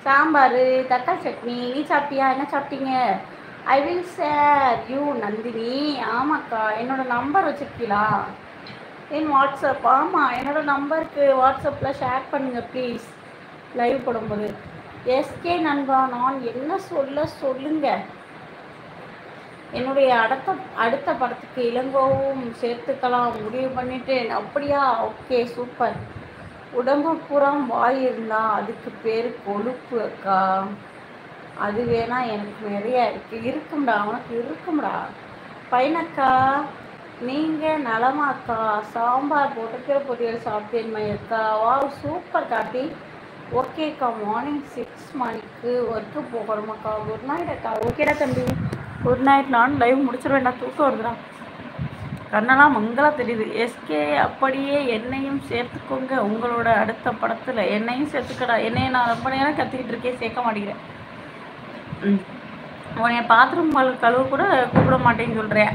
சாம்பார், தக்காளி சட்னி. நீ சாப்பிட்டியா? என்ன சாப்பிட்டீங்க? I will share you Nandini. ஆமாக்கா, என்னோட நம்பர் வச்சுருக்கீங்களா? என் வாட்ஸ்அப். ஆமாம், என்னோட நம்பருக்கு வாட்ஸ்அப்பில் ஷேர் பண்ணுங்கள் ப்ளீஸ், லைவ் போடும்போது. எஸ்கே நண்பா, நான் என்ன சொல்லுங்க. என்னுடைய அடுத்த படத்துக்கு இளங்கோவும் சேர்த்துக்கலாம் முடிவு பண்ணிட்டேன். அப்படியா? Okay, super. உடம்பு புறம் வாய் இருந்தா அதுக்கு பேர் கொழுப்பு அக்கா. அது வேணா எனக்கு நிறைய இருக்கும்டா, உனக்கு இருக்கும்டா. பையனக்கா, நீங்கள் நலமாக்கா? சாம்பார் போட்டுக்கிற பொரியல் சாப்பிட்டேன் மையக்கா. வா, சூப்பர் காட்டி. ஓகேக்கா, மார்னிங் 6 மணிக்கு ஒர்க்கு போகணுமாக்கா. குட் நைட் அக்கா. ஓகேடா தம்பி, குட் நைட். நான் லைவ் முடிச்சிருவேன்டா, தூக்கம் வருதுடா, கண்ணெல்லாம் மங்களா தெரியுது. எஸ்கே, அப்படியே என்னையும் சேர்த்துக்கோங்க உங்களோட அடுத்த படத்தில். என்னையும் சேர்த்துக்கடா. என்னையை நான் ரொம்ப நேரம் கத்திக்கிட்டு இருக்கேன், சேர்க்க மாட்டேங்கிறேன். உன்னைய பாத்ரூம் கழுவ கூட கூப்பிட மாட்டேன்னு சொல்கிறேன்.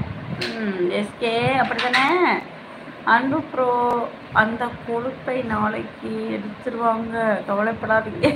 எஸ்கே, அப்படி தானே? அன்பு ப்ரோ, அந்த கொழுப்பை நாளைக்கு எடுத்துருவாங்க, கவலைப்படாதீங்க.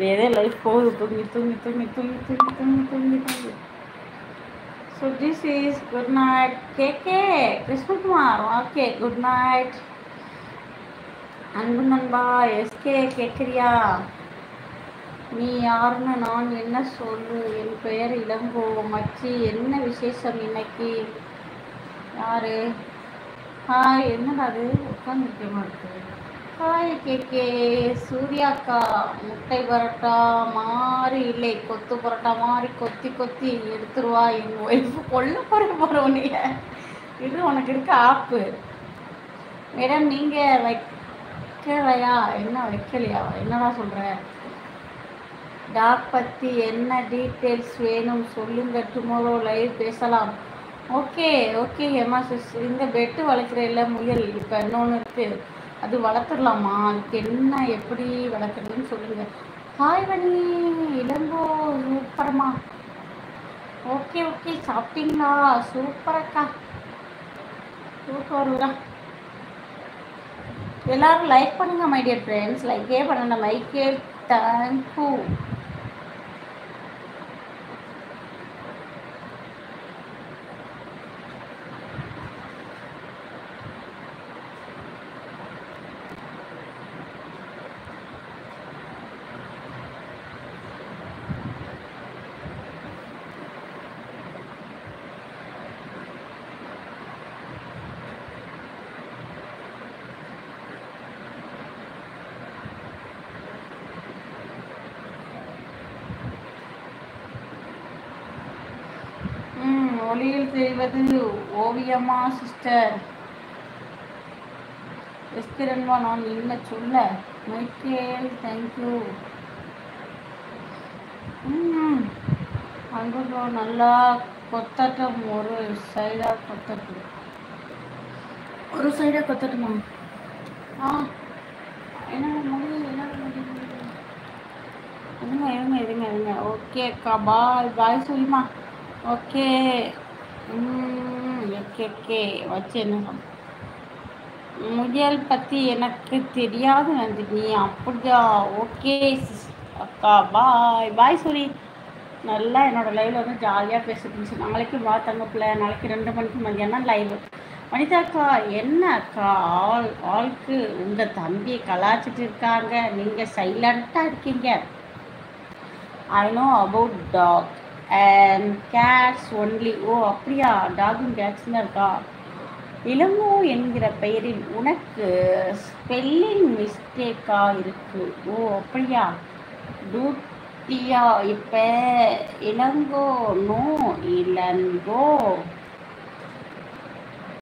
ஏதோ லைஃப் போகுது, தூங்கி. So this is good night. KK Krishnakumar, okay, good night. அன்பு நண்பா எஸ்கே, கேட்குறியா? நீ யாருன்னு நான் என்ன சொல்லு? என் பெயர் இளங்கோ மச்சி. என்ன விசேஷம் இன்னைக்கு? யாரு? ஹாய், என்னடா அது உட்காந்துருக்கேமா இருக்கு. Hi KK. சூர்யாக்கா, முட்டை பரோட்டா மாதிரி இல்லை, கொத்து பரோட்டா மாதிரி கொத்தி எடுத்துருவா. எங்கள் ஒய்ஃபு கொல்ல போகிறவனைய. இது உனக்கு இருக்க ஆப்பு. மேடம், நீங்கள் வைக்கலையா? என்ன வைக்கலையா? என்னடா சொல்கிற? டாக் பற்றி என்ன டீட்டெயில்ஸ் வேணும் சொல்லுங்க, டுமாரோ லைவ் பேசலாம். Okay Hema sis. இந்த பெட்டு வளர்க்குற இல்லை முயல், இப்போ இன்னொன்று இருக்குது, அது வளர்த்துடலாமா? அதுக்கு என்ன, எப்படி வளர்க்குறதுன்னு சொல்லுங்கள். ஹாய் வனி, இளங்கோ சூப்பரம்மா. ஓகே சாப்பிட்டீங்களா? சூப்பரக்கா, சூப்பர் வருதா. எல்லாரும் லைக் பண்ணுங்க மை டியர் ஃப்ரெண்ட்ஸ். லைக்கே பண்ணணும். மைக்கே தேங்க்யூ. ஒளியில் தெரிவது ஓவியமா சிஸ்டர்? எஸ்கிரன்வா, நான் என்ன சொல்ல? Michael, thank you. அன்பு நல்லா கொத்தட்டும். ஒரு சைடாக கொத்தட்டுமா? இருங்க. ஓகே அக்கா, பாய் சொல்லுமா. ஓகே வச்சு என்ன முயல் பற்றி எனக்கு தெரியாது நந்தினி. அப்படியா? ஓகே அக்கா, பாய் சொல்லி நல்லா என்னோட லைவ்ல வந்து ஜாலியாக பேசிட்டு நாளைக்கு தங்க பிள்ளை. நாளைக்கு 2 மணிக்கு மதியானம் லைவ். வனிதாக்கா, என்ன அக்கா ஆளுக்கு உங்கள் தம்பியை கலாச்சிட்டு இருக்காங்க, நீங்கள் சைலண்ட்டாக இருக்கீங்க. I know about dog and cats only. Oh அப்படியா? டாகும் கேட்ஸ் தான் இருக்கா? இளங்கோ என்கிற பெயரில் உனக்கு ஸ்பெல்லிங் மிஸ்டேக்காக இருக்கு. ஓ அப்படியா? டூட்டியா இப்போ? இளங்கோ நோ இளங்கோ.